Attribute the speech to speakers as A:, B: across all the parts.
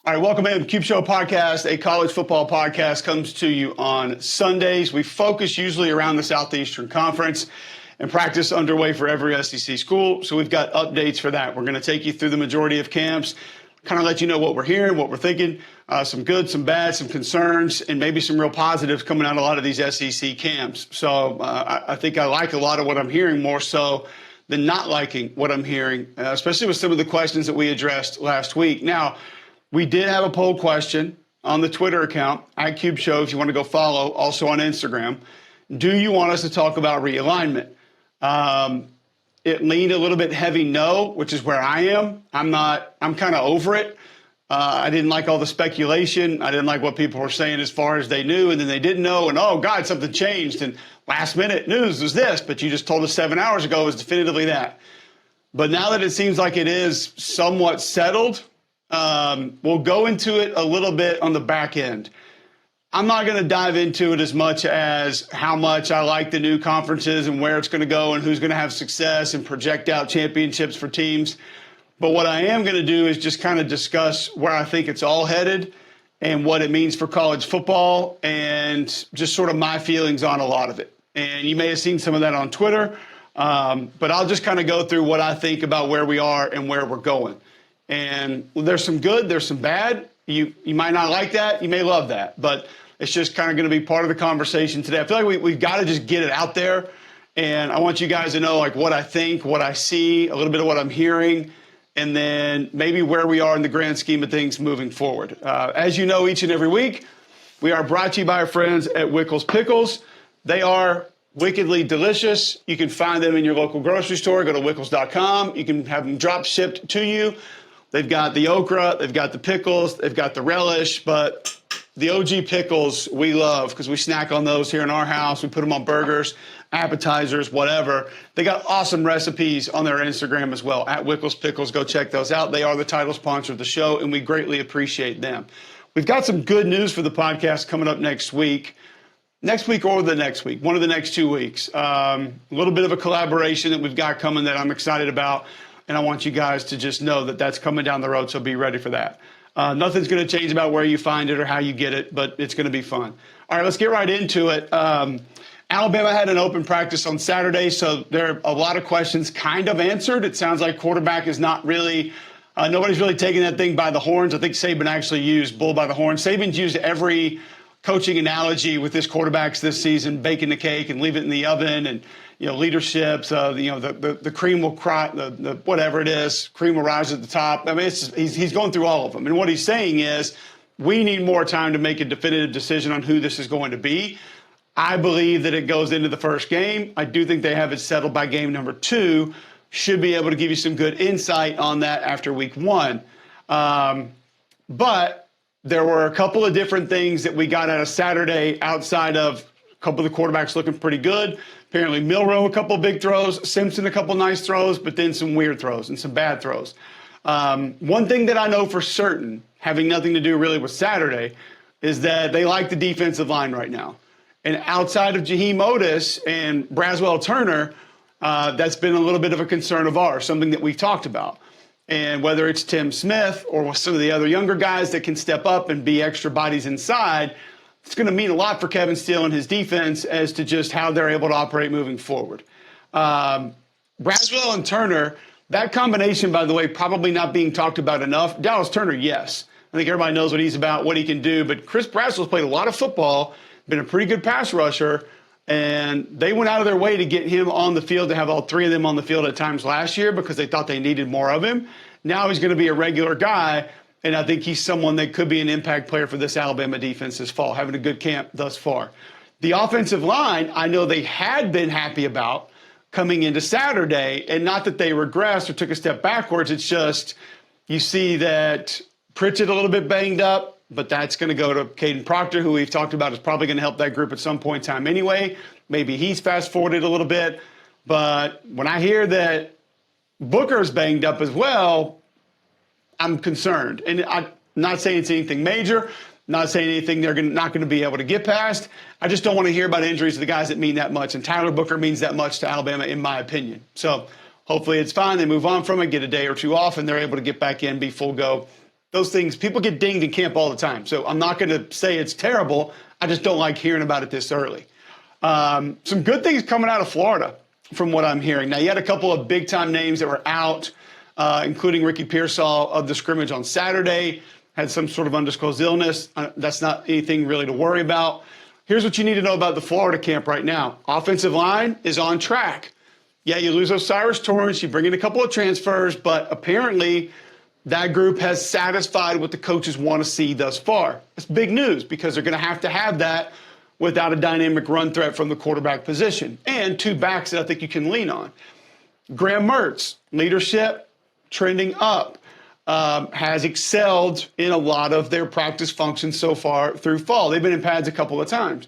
A: All right, welcome in. Cube Show podcast, a college football podcast, comes to you on Sundays. We focus usually around the Southeastern Conference and practice underway for every SEC school. So we've got updates for that. We're going to take you through the majority of camps, kind of let you know what we're hearing, what we're thinking, some good, some bad, some concerns, and maybe some real positives coming out of a lot of these SEC camps. So I think I like a lot of what I'm hearing more so than not liking what I'm hearing, especially with some of the questions that we addressed last week. Now, we did have a poll question on the Twitter account, @Cube Show, if you want to go follow, also on Instagram. Do you want us to talk about realignment? It leaned a little bit heavy no, which is where I am. I'm kind of over it. I didn't like all the speculation. I didn't like what people were saying as far as they knew, and then they didn't know, and oh, God, something changed, and last minute news was this, but you just told us 7 hours ago it was definitively that. But now that it seems like it is somewhat settled, we'll go into it a little bit on the back end. I'm not going to dive into it as much as how much I like the new conferences and where it's going to go and who's going to have success and project out championships for teams. But what I am going to do is just kind of discuss where I think it's all headed and what it means for college football and just sort of my feelings on a lot of it. And you may have seen some of that on Twitter, but I'll just kind of go through what I think about where we are and where we're going. And there's some good, there's some bad. You might not like that, you may love that, but it's just kind of going to be part of the conversation today. I feel like we've got to just get it out there, and I want you guys to know like what I think, what I see, a little bit of what I'm hearing, and then maybe where we are in the grand scheme of things moving forward. As you know, each and every week, we are brought to you by our friends at Wickles Pickles. They are wickedly delicious. You can find them in your local grocery store. Go to wickles.com. You can have them drop shipped to you. They've got the okra, they've got the pickles, they've got the relish, but the OG pickles we love because we snack on those here in our house. We put them on burgers, appetizers, whatever. They got awesome recipes on their Instagram as well, @Wickles Pickles. Go check those out. They are the title sponsor of the show, and we greatly appreciate them. We've got some good news for the podcast coming up next week. Next week or the next week, one of the next 2 weeks. A little bit of a collaboration that we've got coming that I'm excited about. And I want you guys to just know that that's coming down the road, so be ready for that. Nothing's going to change about where you find it or how you get it, but it's going to be fun. All right, let's get right into it. Alabama had an open practice on Saturday, so there are a lot of questions kind of answered. It sounds like quarterback is not really nobody's really taking that thing by the horns. I think Saban actually used bull by the horns. Saban's used every coaching analogy with his quarterbacks this season, baking the cake and leave it in the oven, and leadership. So the cream will cry, the whatever it is, cream will rise at the top. I mean, he's going through all of them, and what he's saying is we need more time to make a definitive decision on who this is going to be. I believe that it goes into the first game. I do think they have it settled by game number 2. Should be able to give you some good insight on that after week 1. But there were a couple of different things that we got out of Saturday outside of a couple of the quarterbacks looking pretty good. Apparently Milroe, a couple of big throws, Simpson, a couple of nice throws, but then some weird throws and some bad throws. One thing that I know for certain, having nothing to do really with Saturday, is that they like the defensive line right now. And outside of Jaheim Otis and Braswell Turner, that's been a little bit of a concern of ours, something that we've talked about. And whether it's Tim Smith or some of the other younger guys that can step up and be extra bodies inside, it's going to mean a lot for Kevin Steele and his defense as to just how they're able to operate moving forward. Braswell and Turner, that combination, by the way, probably not being talked about enough. Dallas Turner, yes. I think everybody knows what he's about, what he can do. But Chris Braswell's played a lot of football, been a pretty good pass rusher, and they went out of their way to get him on the field, to have all 3 of them on the field at times last year because they thought they needed more of him. Now he's going to be a regular guy. And I think he's someone that could be an impact player for this Alabama defense this fall, having a good camp thus far. The offensive line, I know they had been happy about coming into Saturday, and not that they regressed or took a step backwards. It's just you see that Pritchett a little bit banged up, but that's going to go to Caden Proctor, who we've talked about is probably going to help that group at some point in time anyway. Maybe he's fast-forwarded a little bit. But when I hear that Booker's banged up as well, I'm concerned. And I'm not saying it's anything major, not saying anything they're not going to be able to get past. I just don't want to hear about injuries to the guys that mean that much. And Tyler Booker means that much to Alabama, in my opinion. So hopefully it's fine. They move on from it, get a day or 2 off, and they're able to get back in, be full go, those things, people get dinged in camp all the time. So I'm not going to say it's terrible. I just don't like hearing about it this early. Some good things coming out of Florida from what I'm hearing. Now, you had a couple of big-time names that were out, including Ricky Pearsall of the scrimmage on Saturday, had some sort of undisclosed illness. That's not anything really to worry about. Here's what you need to know about the Florida camp right now. Offensive line is on track. Yeah, you lose Osiris Torrance, you bring in a couple of transfers, but apparently that group has satisfied what the coaches want to see thus far. It's big news because they're going to have that without a dynamic run threat from the quarterback position and two backs that I think you can lean on. Graham Mertz, leadership trending up, has excelled in a lot of their practice functions so far through fall. They've been in pads a couple of times.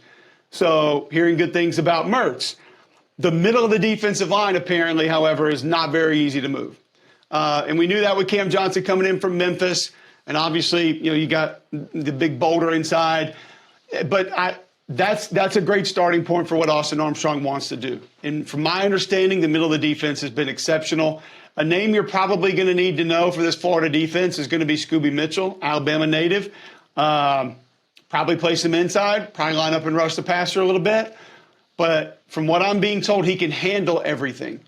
A: So hearing good things about Mertz. The middle of the defensive line, apparently, however, is not very easy to move. And we knew that with Cam Johnson coming in from Memphis. And obviously, you got the big boulder inside. But that's a great starting point for what Austin Armstrong wants to do. And from my understanding, the middle of the defense has been exceptional. A name you're probably going to need to know for this Florida defense is going to be Scooby Mitchell, Alabama native. Probably place him inside, probably line up and rush the passer a little bit. But from what I'm being told, he can handle everything.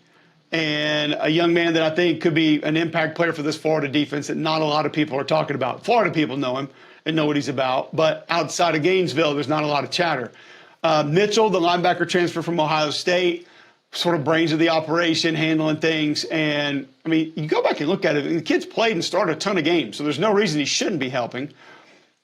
A: And a young man that I think could be an impact player for this Florida defense that not a lot of people are talking about. Florida people know him and know what he's about. But outside of Gainesville, there's not a lot of chatter. Mitchell, the linebacker transfer from Ohio State, sort of brains of the operation, handling things. And, I mean, you go back and look at it, and the kid's played and started a ton of games, so there's no reason he shouldn't be helping.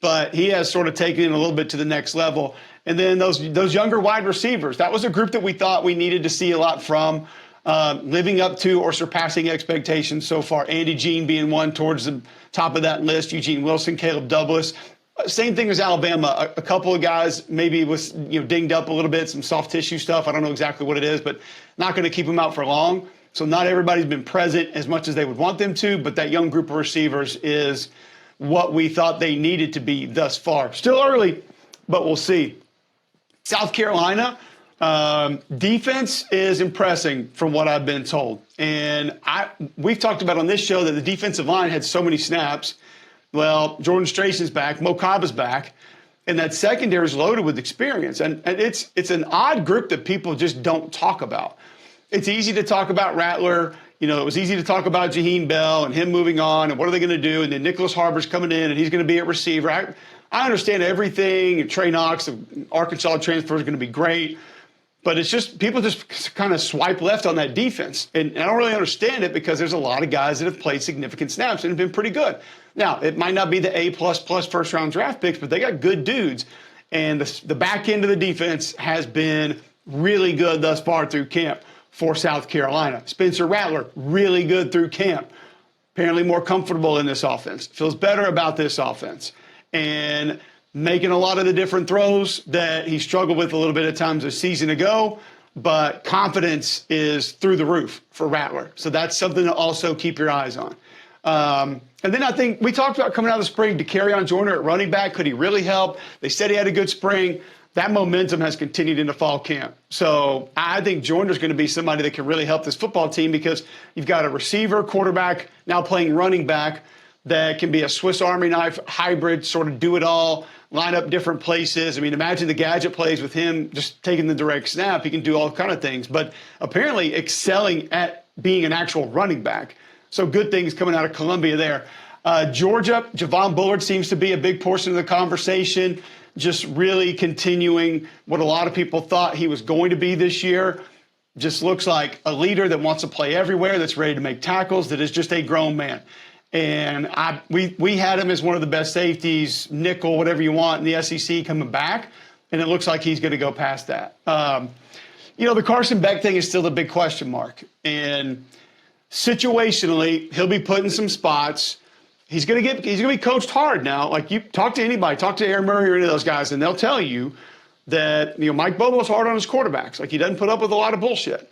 A: But he has sort of taken it a little bit to the next level. And then those younger wide receivers, that was a group that we thought we needed to see a lot from, living up to or surpassing expectations so far. Andy Jean being one towards the top of that list, Eugene Wilson, Caleb Douglas. Same thing as Alabama. A couple of guys maybe was dinged up a little bit, some soft tissue stuff. I don't know exactly what it is, but not going to keep them out for long. So not everybody's been present as much as they would want them to, but that young group of receivers is what we thought they needed to be thus far. Still early, but we'll see. South Carolina, defense is impressing from what I've been told. And we've talked about on this show that the defensive line had so many snaps. Well, Jordan Strayson's back, Mo Kaba's back, and that secondary is loaded with experience. And it's an odd group that people just don't talk about. It's easy to talk about Rattler. It was easy to talk about Jaheim Bell and him moving on and what are they going to do? And then Nicholas Harbor's coming in and he's going to be a receiver. I understand everything. And Trey Knox, the Arkansas transfer, is going to be great. But it's just people just kind of swipe left on that defense. And I don't really understand it because there's a lot of guys that have played significant snaps and have been pretty good. Now, it might not be the A++ first-round draft picks, but they got good dudes. And the back end of the defense has been really good thus far through camp for South Carolina. Spencer Rattler, really good through camp. Apparently more comfortable in this offense. Feels better about this offense. And making a lot of the different throws that he struggled with a little bit at times a season ago, but confidence is through the roof for Rattler. So that's something to also keep your eyes on. And then I think we talked about coming out of the spring to Kerryon Joyner at running back. Could he really help? They said he had a good spring. That momentum has continued into fall camp. So I think Joyner's going to be somebody that can really help this football team because you've got a receiver, quarterback, now playing running back that can be a Swiss Army knife hybrid, sort of do it all, line up different places. I mean, imagine the gadget plays with him just taking the direct snap. He can do all kind of things, but apparently excelling at being an actual running back. So good things coming out of Columbia there. Georgia, Javon Bullard seems to be a big portion of the conversation, just really continuing what a lot of people thought he was going to be this year. Just looks like a leader that wants to play everywhere, that's ready to make tackles, that is just a grown man. And we had him as one of the best safeties, nickel, whatever you want, in the SEC coming back, and it looks like he's going to go past that. The Carson Beck thing is still the big question mark. And situationally, he'll be put in some spots. He's going to be coached hard now. Like, you talk to anybody, talk to Aaron Murray or any of those guys, and they'll tell you that Mike Bobo's hard on his quarterbacks. Like, he doesn't put up with a lot of bullshit.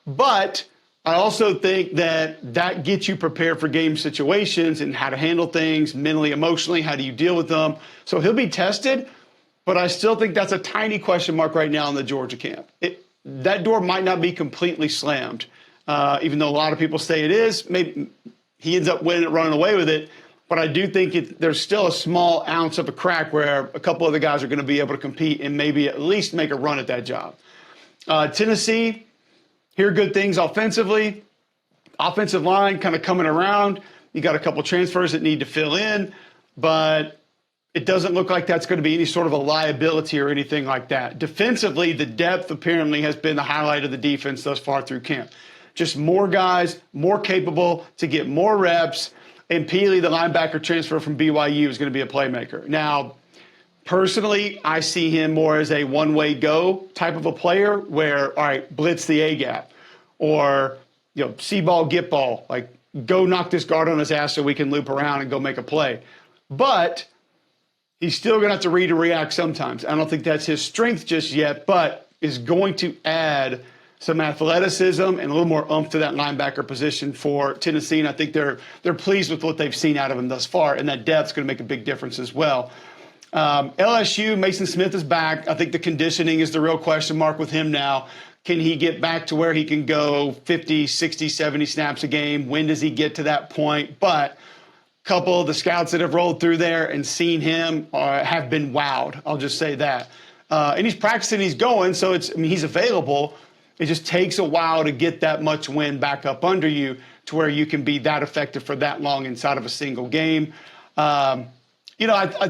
A: But I also think that gets you prepared for game situations and how to handle things mentally, emotionally. How do you deal with them? So he'll be tested, but I still think that's a tiny question mark right now in the Georgia camp. That door might not be completely slammed, even though a lot of people say it is. Maybe he ends up winning it, running away with it. But I do think there's still a small ounce of a crack where a couple of the guys are going to be able to compete and maybe at least make a run at that job. Tennessee, hear good things offensively. Offensive line kind of coming around. You got a couple transfers that need to fill in, but it doesn't look like that's going to be any sort of a liability or anything like that. Defensively, the depth apparently has been the highlight of the defense thus far through camp. Just more guys, more capable to get more reps. And Peely, the linebacker transfer from BYU, is going to be a playmaker. Now, personally, I see him more as a one-way go type of a player where, all right, blitz the A-gap or, see ball, get ball, like go knock this guard on his ass so we can loop around and go make a play. But he's still going to have to read and react sometimes. I don't think that's his strength just yet, but is going to add some athleticism and a little more oomph to that linebacker position for Tennessee. And I think they're pleased with what they've seen out of him thus far. And that depth's going to make a big difference as well. LSU, Mason Smith is back. I think the conditioning is the real question mark with him now. Can he get back to where he can go 50, 60, 70 snaps a game? When does he get to that point? But a couple of the scouts that have rolled through there and seen him have been wowed. I'll just say that. And he's practicing, he's going, so he's available. It just takes a while to get that much wind back up under you to where you can be that effective for that long inside of a single game. I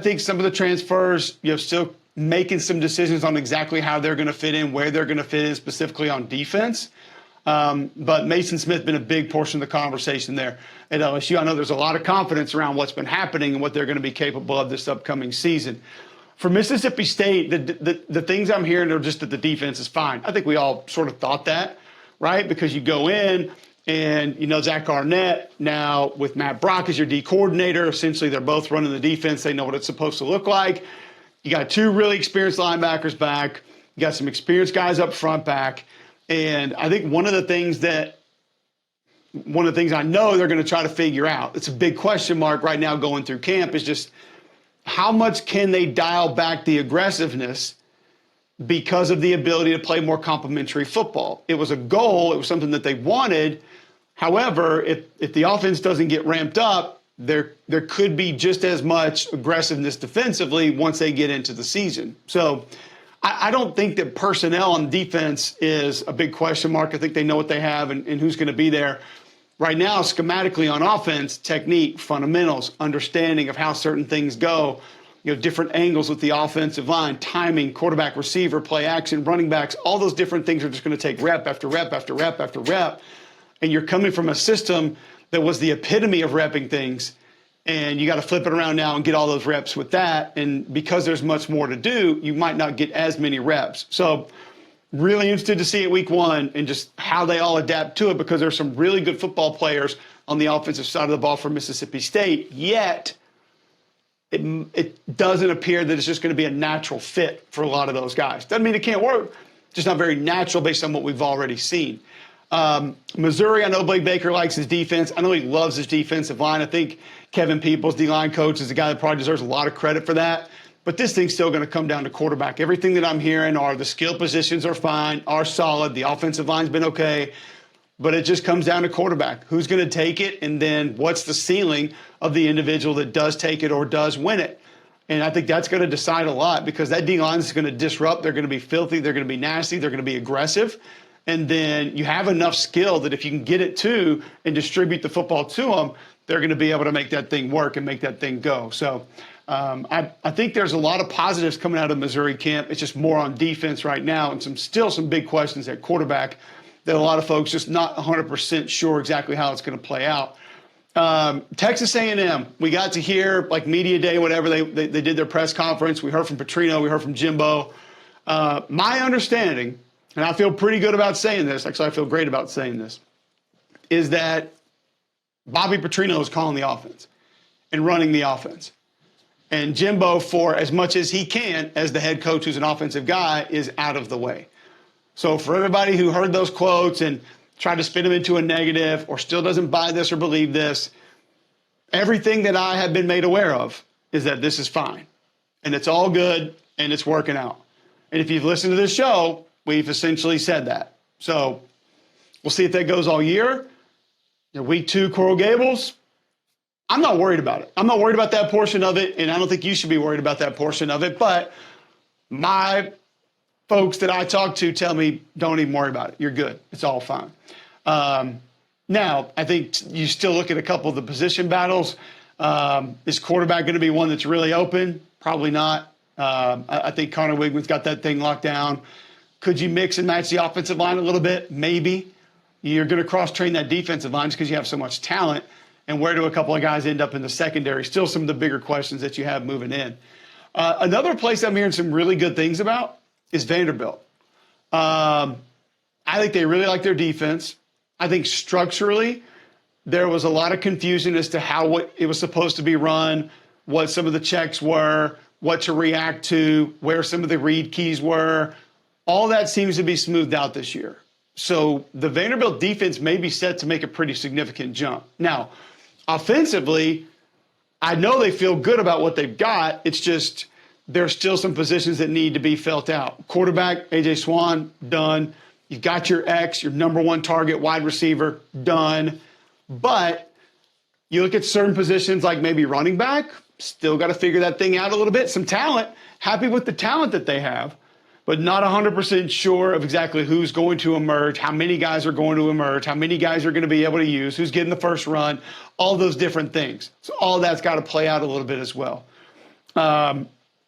A: think some of the transfers, still making some decisions on exactly how they're going to fit in, where they're going to fit in specifically on defense. But Mason Smith been a big portion of the conversation there at LSU. I know there's a lot of confidence around what's been happening and what they're going to be capable of this upcoming season. For Mississippi State, the things I'm hearing are just that the defense is fine. I think we all sort of thought that, right? Because you go in and, Zach Arnett now with Matt Brock as your D coordinator. Essentially, they're both running the defense. They know what it's supposed to look like. You got two really experienced linebackers back. You got some experienced guys up front back. And I think one of the things I know they're going to try to figure out, it's a big question mark right now going through camp, is just how much can they dial back the aggressiveness because of the ability to play more complementary football? It was a goal. It was something that they wanted. However, if the offense doesn't get ramped up, there could be just as much aggressiveness defensively once they get into the season. So I don't think that personnel on defense is a big question mark. I think they know what they have and who's going to be there. Right now, schematically on offense, technique, fundamentals, understanding of how certain things go, different angles with the offensive line, timing, quarterback, receiver, play action, running backs, all those different things are just going to take rep after rep after rep after rep. And you're coming from a system that was the epitome of repping things, and you got to flip it around now and get all those reps with that. And because there's much more to do, you might not get as many reps. So really interested to see it week one and just how they all adapt to it, because there's some really good football players on the offensive side of the ball for Mississippi State, yet it doesn't appear that it's just going to be a natural fit for a lot of those guys. Doesn't mean it can't work, just not very natural based on what we've already seen. Missouri, I know Blake Baker likes his defense. I know he loves his defensive line. I think Kevin Peoples, D-line coach, is the guy that probably deserves a lot of credit for that. But this thing's still going to come down to quarterback. Everything that I'm hearing are the skill positions are fine, are solid. The offensive line's been okay. But it just comes down to quarterback. Who's going to take it? And then what's the ceiling of the individual that does take it or does win it? And I think that's going to decide a lot, because that D-line is going to disrupt. They're going to be filthy. They're going to be nasty. They're going to be aggressive. And then you have enough skill that if you can get it to and distribute the football to them, they're going to be able to make that thing work and make that thing go. So I think there's a lot of positives coming out of Missouri camp. It's just more on defense right now, and still some big questions at quarterback that a lot of folks just not 100% sure exactly how it's going to play out. Texas A&M, we got to hear like media day, whatever, they did their press conference. We heard from Petrino, we heard from Jimbo. My understanding, and I feel pretty good about saying this, actually I feel great about saying this, is that Bobby Petrino is calling the offense and running the offense. And Jimbo, for as much as he can, as the head coach who's an offensive guy, is out of the way. So for everybody who heard those quotes and tried to spin them into a negative or still doesn't buy this or believe this, everything that I have been made aware of is that this is fine. And it's all good and it's working out. And if you've listened to this show, we've essentially said that. So we'll see if that goes all year. Week 2, Coral Gables, I'm not worried about it. I'm not worried about that portion of it, and I don't think you should be worried about that portion of it. But my folks that I talk to tell me, don't even worry about it. You're good. It's all fine. Now, I think you still look at a couple of the position battles. Is quarterback going to be one that's really open? Probably not. I think Connor Wigman's got that thing locked down. Could you mix and match the offensive line a little bit? Maybe. You're going to cross-train that defensive line just because you have so much talent. And where do a couple of guys end up in the secondary? Still some of the bigger questions that you have moving in. Another place I'm hearing some really good things about is Vanderbilt. I think they really like their defense. I think structurally there was a lot of confusion as to how it was supposed to be run, what some of the checks were, what to react to, where some of the read keys were. All that seems to be smoothed out this year. So the Vanderbilt defense may be set to make a pretty significant jump. Now, offensively, I know they feel good about what they've got. It's just there's still some positions that need to be felt out. Quarterback, A.J. Swan, done. You've got your X, your number one target wide receiver, done. But you look at certain positions like maybe running back, still got to figure that thing out a little bit. Some talent, happy with the talent that they have, but not 100% sure of exactly who's going to emerge, how many guys are going to emerge, how many guys are going to be able to use, who's getting the first run, all those different things. So all that's got to play out a little bit as well.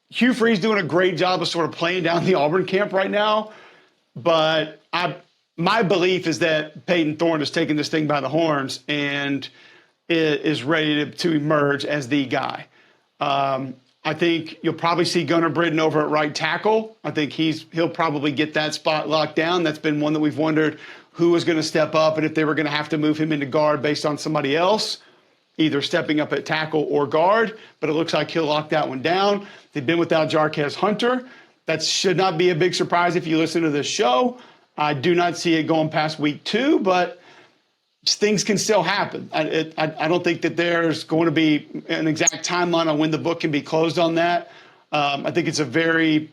A: Hugh Freeze doing a great job of sort of playing down the Auburn camp right now, but my belief is that Peyton Thorne has taken this thing by the horns and is ready to emerge as the guy. I think you'll probably see Gunnar Britton over at right tackle. I think he'll probably get that spot locked down. That's been one that we've wondered who was going to step up and if they were going to have to move him into guard based on somebody else, either stepping up at tackle or guard. But it looks like he'll lock that one down. They've been without Jarquez Hunter. That should not be a big surprise if you listen to this show. I do not see it going past week 2, but things can still happen. I don't think that there's going to be an exact timeline on when the book can be closed on that. I think it's a very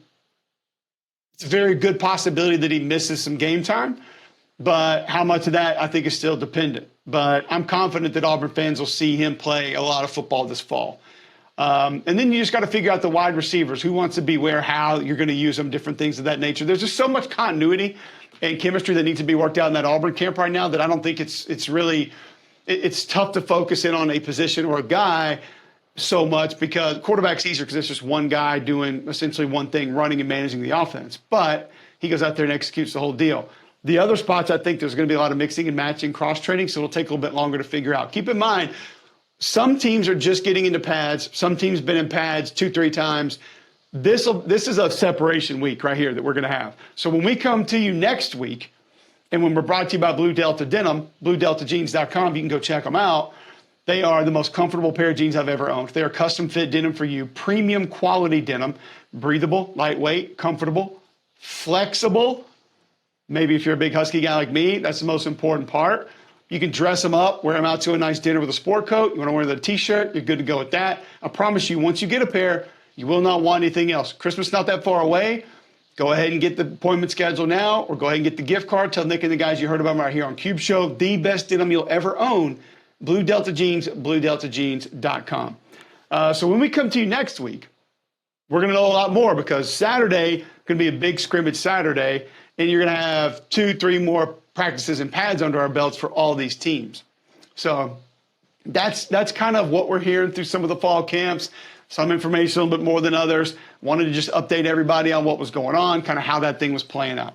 A: good possibility that he misses some game time, but how much of that I think is still dependent. But I'm confident that Auburn fans will see him play a lot of football this fall. And then you just got to figure out the wide receivers, who wants to be where, how you're going to use them, different things of that nature. There's just so much continuity and chemistry that needs to be worked out in that Auburn camp right now that I don't think it's tough to focus in on a position or a guy so much, because quarterback's easier because it's just one guy doing essentially one thing, running and managing the offense. But he goes out there and executes the whole deal. The other spots, I think there's going to be a lot of mixing and matching, cross-training, so it'll take a little bit longer to figure out. Keep in mind, some teams are just getting into pads. Some teams been in pads 2-3 times. This is a separation week right here that we're going to have. So when we come to you next week, and when we're brought to you by Blue Delta Denim, BlueDeltaJeans.com, you can go check them out. They are the most comfortable pair of jeans I've ever owned. They are custom fit denim for you, premium quality denim, breathable, lightweight, comfortable, flexible. Maybe if you're a big husky guy like me, that's the most important part. You can dress them up, wear them out to a nice dinner with a sport coat. You want to wear the t-shirt, you're good to go with that. I promise you, once you get a pair, you will not want anything else. Christmas not that far away. Go ahead and get the appointment schedule now, or go ahead and get the gift card. Tell Nick and the guys you heard about them right here on Cube Show. The best denim you'll ever own. Blue Delta Jeans, BlueDeltaJeans.com. So when we come to you next week, we're going to know a lot more, because Saturday going to be a big scrimmage Saturday, and you're going to have 2-3 more practices and pads under our belts for all these teams. So that's kind of what we're hearing through some of the fall camps. Some information a little bit more than others. Wanted to just update everybody on what was going on, kind of how that thing was playing out.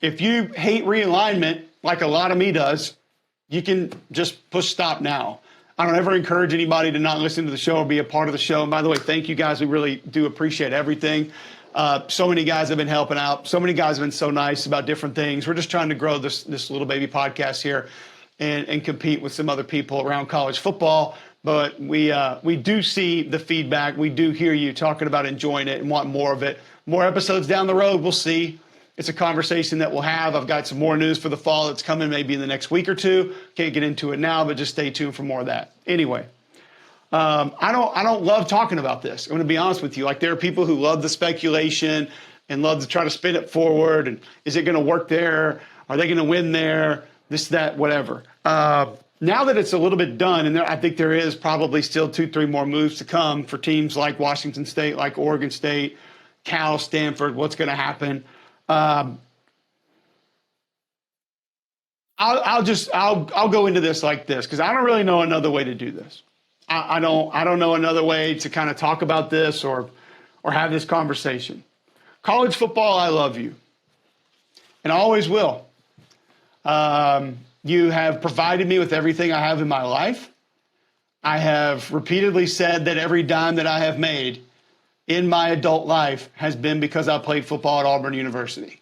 A: If you hate realignment, like a lot of me does, you can just push stop now. I don't ever encourage anybody to not listen to the show or be a part of the show. And by the way, thank you guys. We really do appreciate everything. So many guys have been helping out. So many guys have been so nice about different things. We're just trying to grow this little baby podcast here and compete with some other people around college football. But we do see the feedback. We do hear you talking about enjoying it and want more of it. More episodes down the road, we'll see. It's a conversation that we'll have. I've got some more news for the fall that's coming maybe in the next week or two. Can't get into it now, but just stay tuned for more of that. Anyway, I don't love talking about this. I'm going to be honest with you. Like, there are people who love the speculation and love to try to spin it forward. And is it going to work there? Are they going to win there? This, that, whatever. Now that it's a little bit done, and I think there is probably still 2-3 more moves to come for teams like Washington State, like Oregon State, Cal, Stanford, what's going to happen. I'll go into this like this because I don't really know another way to do this. I don't know another way to kind of talk about this or have this conversation. College football, I love you, and I always will. You have provided me with everything I have in my life. I have repeatedly said that every dime that I have made in my adult life has been because I played football at Auburn University.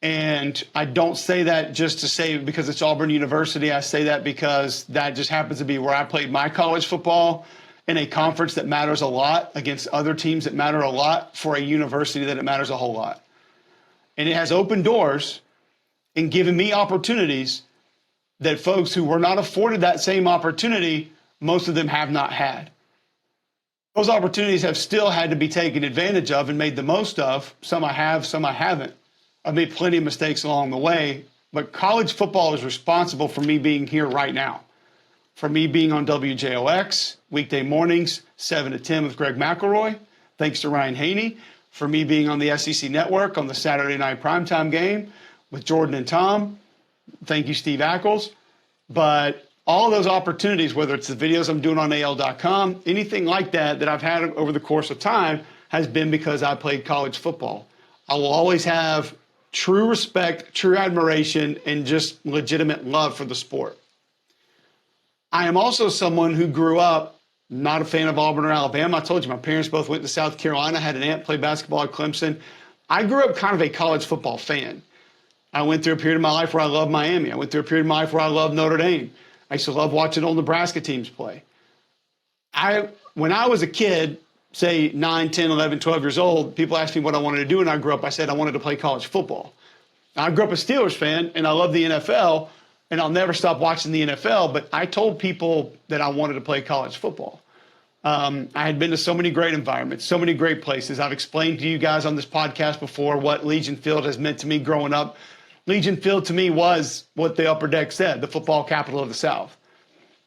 A: And I don't say that just to say because it's Auburn University. I say that because that just happens to be where I played my college football in a conference that matters a lot against other teams that matter a lot for a university that it matters a whole lot. And it has opened doors and given me opportunities that folks who were not afforded that same opportunity, most of them have not had. Those opportunities have still had to be taken advantage of and made the most of. Some I have, some I haven't. I've made plenty of mistakes along the way, but college football is responsible for me being here right now, for me being on WJOX, weekday mornings, 7 to 10 with Greg McElroy, thanks to Ryan Haney, for me being on the SEC Network on the Saturday night primetime game with Jordan and Tom. Thank you, Steve Ackles. But all those opportunities, whether it's the videos I'm doing on AL.com, anything like that I've had over the course of time has been because I played college football. I will always have true respect, true admiration, and just legitimate love for the sport. I am also someone who grew up not a fan of Auburn or Alabama. I told you my parents both went to South Carolina, had an aunt play basketball at Clemson. I grew up kind of a college football fan. I went through a period of my life where I loved Miami. I went through a period of my life where I loved Notre Dame. I used to love watching old Nebraska teams play. When I was a kid, say 9, 10, 11, 12 years old, people asked me what I wanted to do when I grew up. I said I wanted to play college football. Now, I grew up a Steelers fan, and I love the NFL, and I'll never stop watching the NFL, but I told people that I wanted to play college football. I had been to so many great environments, so many great places. I've explained to you guys on this podcast before what Legion Field has meant to me growing up. Legion Field to me was what the Upper Deck said, the football capital of the South,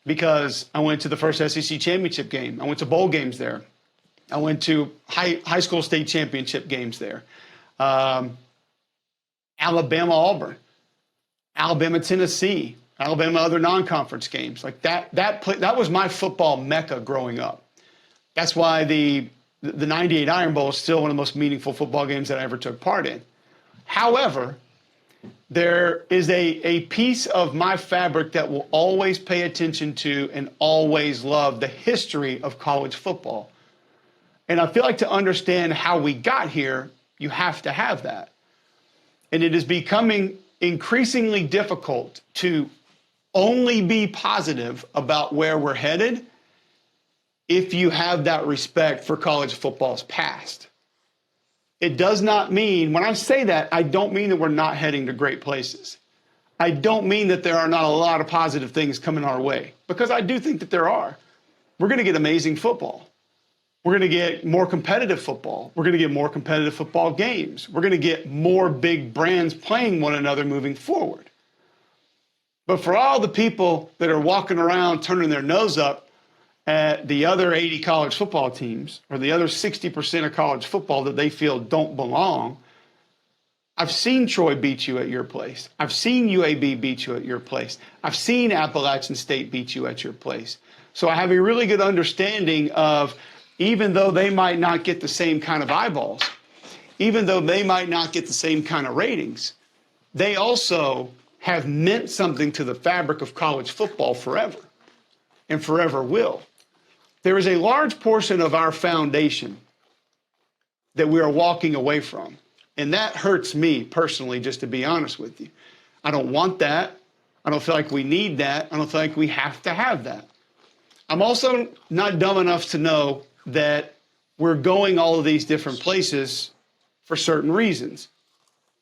A: because I went to the first SEC championship game. I went to bowl games there. I went to high school state championship games there. Alabama, Auburn, Alabama, Tennessee, Alabama, other non-conference games. Like that was my football mecca growing up. That's why the 98 Iron Bowl is still one of the most meaningful football games that I ever took part in. However, there is a piece of my fabric that will always pay attention to and always love the history of college football. And I feel like to understand how we got here, you have to have that. And it is becoming increasingly difficult to only be positive about where we're headed if you have that respect for college football's past. It does not mean, when I say that, I don't mean that we're not heading to great places. I don't mean that there are not a lot of positive things coming our way, because I do think that there are. We're going to get amazing football. We're going to get more competitive football. We're going to get more competitive football games. We're going to get more big brands playing one another moving forward. But for all the people that are walking around turning their nose up at the other 80 college football teams or the other 60% of college football that they feel don't belong, I've seen Troy beat you at your place. I've seen UAB beat you at your place. I've seen Appalachian State beat you at your place. So I have a really good understanding of, even though they might not get the same kind of eyeballs, even though they might not get the same kind of ratings, they also have meant something to the fabric of college football forever and forever will. There is a large portion of our foundation that we are walking away from. And that hurts me personally, just to be honest with you. I don't want that. I don't feel like we need that. I don't feel like we have to have that. I'm also not dumb enough to know that we're going all of these different places for certain reasons.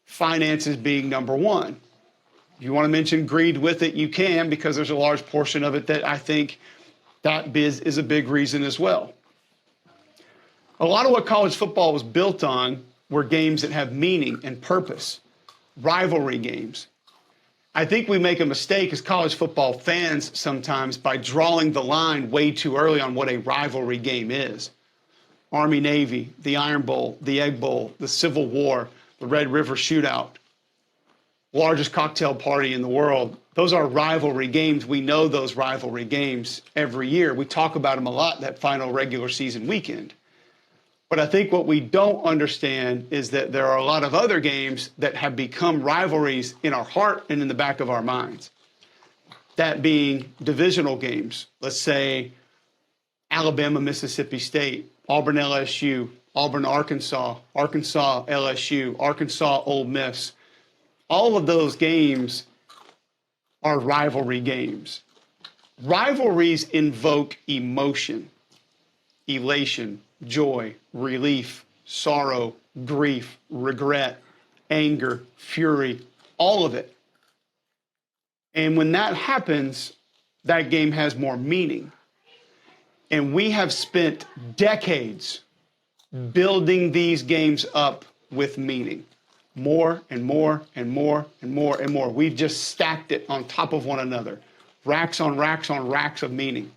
A: Finances being number one. If you want to mention greed with it, you can, because there's a large portion of it that I think that is a big reason as well. A lot of what college football was built on were games that have meaning and purpose, rivalry games. I think we make a mistake as college football fans sometimes by drawing the line way too early on what a rivalry game is. Army-Navy, the Iron Bowl, the Egg Bowl, the Civil War, the Red River Shootout, largest cocktail party in the world. Those are rivalry games. We know those rivalry games every year. We talk about them a lot that final regular season weekend. But I think what we don't understand is that there are a lot of other games that have become rivalries in our heart and in the back of our minds. That being divisional games. Let's say Alabama, Mississippi State, Auburn, LSU, Auburn, Arkansas, Arkansas, LSU, Arkansas, Ole Miss. All of those games are rivalry games. Rivalries invoke emotion, elation, joy, relief, sorrow, grief, regret, anger, fury, all of it. And when that happens, that game has more meaning. And we have spent decades building these games up with meaning. More and more and more and more and more. We've just stacked it on top of one another. Racks on racks on racks of meaning.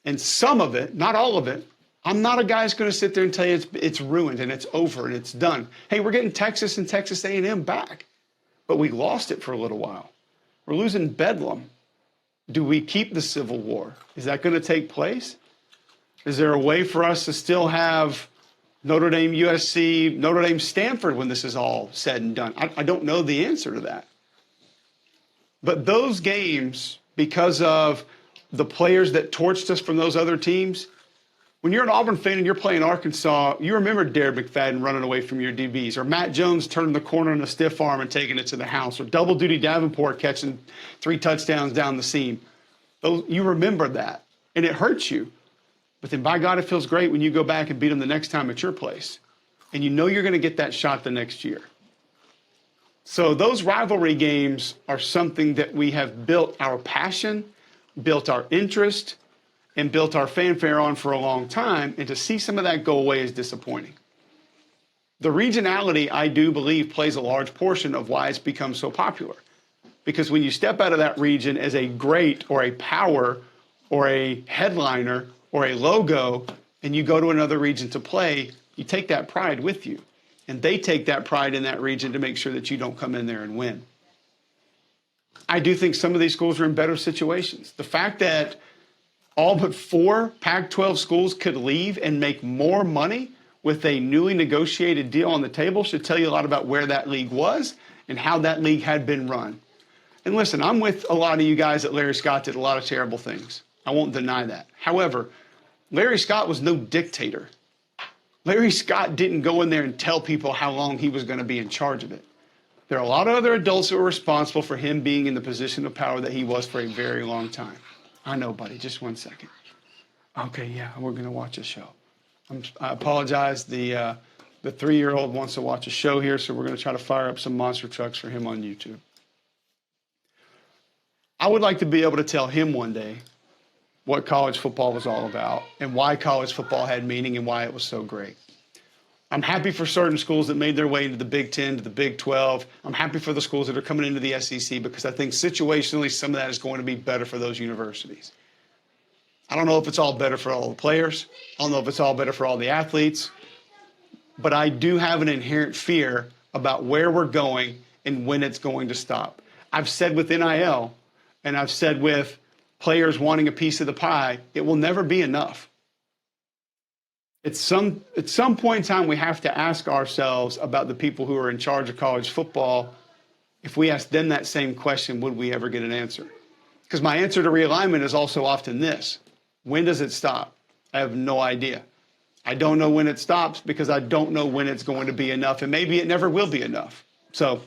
A: And some of it, not all of it, I'm not a guy who's going to sit there and tell you it's ruined and it's over and it's done. Hey, we're getting Texas and Texas A&M back, but we lost it for a little while. We're losing Bedlam. Do we keep the Civil War? Is that going to take place? Is there a way for us to still have Notre Dame, USC, Notre Dame, Stanford when this is all said and done? I don't know the answer to that. But those games, because of the players that torched us from those other teams, when you're an Auburn fan and you're playing Arkansas, you remember Derek McFadden running away from your DBs, or Matt Jones turning the corner in a stiff arm and taking it to the house, or double duty Davenport catching 3 touchdowns down the seam. You remember that, and it hurts you. But then, by God, it feels great when you go back and beat them the next time at your place, and you know you're going to get that shot the next year. So those rivalry games are something that we have built our passion, built our interest, and built our fanfare on for a long time, and to see some of that go away is disappointing. The regionality, I do believe, plays a large portion of why it's become so popular. Because when you step out of that region as a great or a power or a headliner or a logo, and you go to another region to play, you take that pride with you. And they take that pride in that region to make sure that you don't come in there and win. I do think some of these schools are in better situations. The fact that all but 4 Pac-12 schools could leave and make more money with a newly negotiated deal on the table should tell you a lot about where that league was and how that league had been run. And listen, I'm with a lot of you guys that Larry Scott did a lot of terrible things. I won't deny that. However, Larry Scott was no dictator. Larry Scott didn't go in there and tell people how long he was going to be in charge of it. There are a lot of other adults that were responsible for him being in the position of power that he was for a very long time. I know, buddy. Just 1 second. Okay, yeah, we're going to watch a show. I apologize. The 3-year-old wants to watch a show here, so we're going to try to fire up some monster trucks for him on YouTube. I would like to be able to tell him one day what college football was all about and why college football had meaning and why it was so great. I'm happy for certain schools that made their way into the Big Ten, to the Big 12. I'm happy for the schools that are coming into the SEC because I think situationally some of that is going to be better for those universities. I don't know if it's all better for all the players. I don't know if it's all better for all the athletes. But I do have an inherent fear about where we're going and when it's going to stop. I've said with NIL, and I've said with players wanting a piece of the pie, it will never be enough. At some point in time, we have to ask ourselves about the people who are in charge of college football. If we ask them that same question, would we ever get an answer? Because my answer to realignment is also often this: when does it stop? I have no idea. I don't know when it stops because I don't know when it's going to be enough, and maybe it never will be enough. So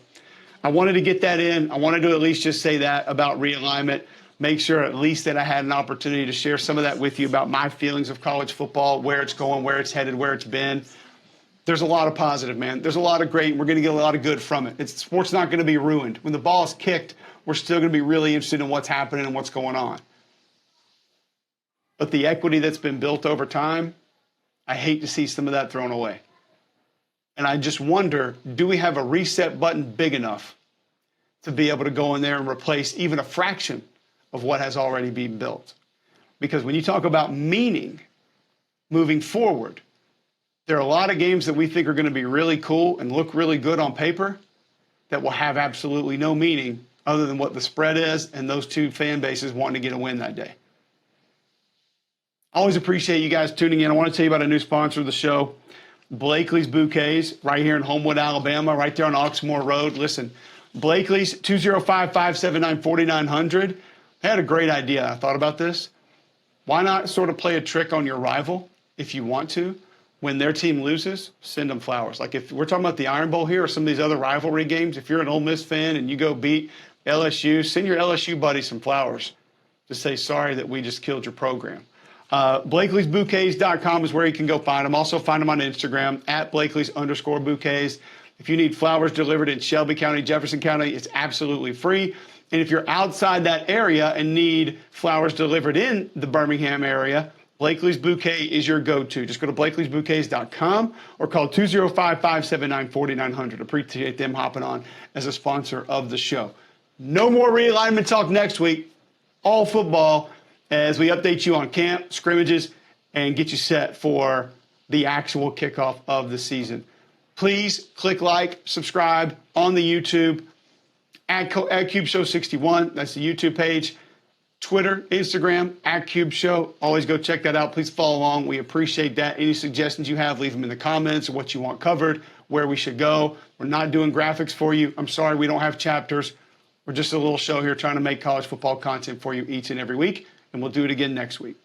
A: I wanted to get that in. I wanted to at least just say that about realignment. Make sure at least that I had an opportunity to share some of that with you about my feelings of college football, where it's going, where it's headed, where it's been. There's a lot of positive, man. There's a lot of great, and we're going to get a lot of good from it. Sport's not going to be ruined. When the ball is kicked, we're still going to be really interested in what's happening and what's going on. But the equity that's been built over time, I hate to see some of that thrown away. And I just wonder, do we have a reset button big enough to be able to go in there and replace even a fraction of what has already been built. Because when you talk about meaning moving forward, there are a lot of games that we think are going to be really cool and look really good on paper that will have absolutely no meaning other than what the spread is and those two fan bases wanting to get a win that day. Always appreciate you guys tuning in. I want to tell you about a new sponsor of the show, Blakely's Bouquets, right here in Homewood, Alabama, right there on Oxmoor Road. Listen, Blakely's, 205-579-4900. I had a great idea. I thought about this. Why not sort of play a trick on your rival if you want to? When their team loses, send them flowers. Like if we're talking about the Iron Bowl here or some of these other rivalry games, if you're an Ole Miss fan and you go beat LSU, send your LSU buddy some flowers to say sorry that we just killed your program. Blakeley'sBouquets.com is where you can go find them. Also find them on Instagram at Blakely's_bouquets. If you need flowers delivered in Shelby County, Jefferson County, it's absolutely free. And if you're outside that area and need flowers delivered in the Birmingham area, Blakely's Bouquet is your go-to. Just go to Blakeley'sBouquets.com or call 205-579-4900. Appreciate them hopping on as a sponsor of the show. No more realignment talk next week. All football as we update you on camp, scrimmages, and get you set for the actual kickoff of the season. Please click like, subscribe on the YouTube at Cube Show 61. That's the YouTube page. Twitter, Instagram, at Cube Show. Always go check that out. Please follow along. We appreciate that. Any suggestions you have, leave them in the comments of what you want covered, where we should go. We're not doing graphics for you. I'm sorry we don't have chapters. We're just a little show here trying to make college football content for you each and every week, and we'll do it again next week.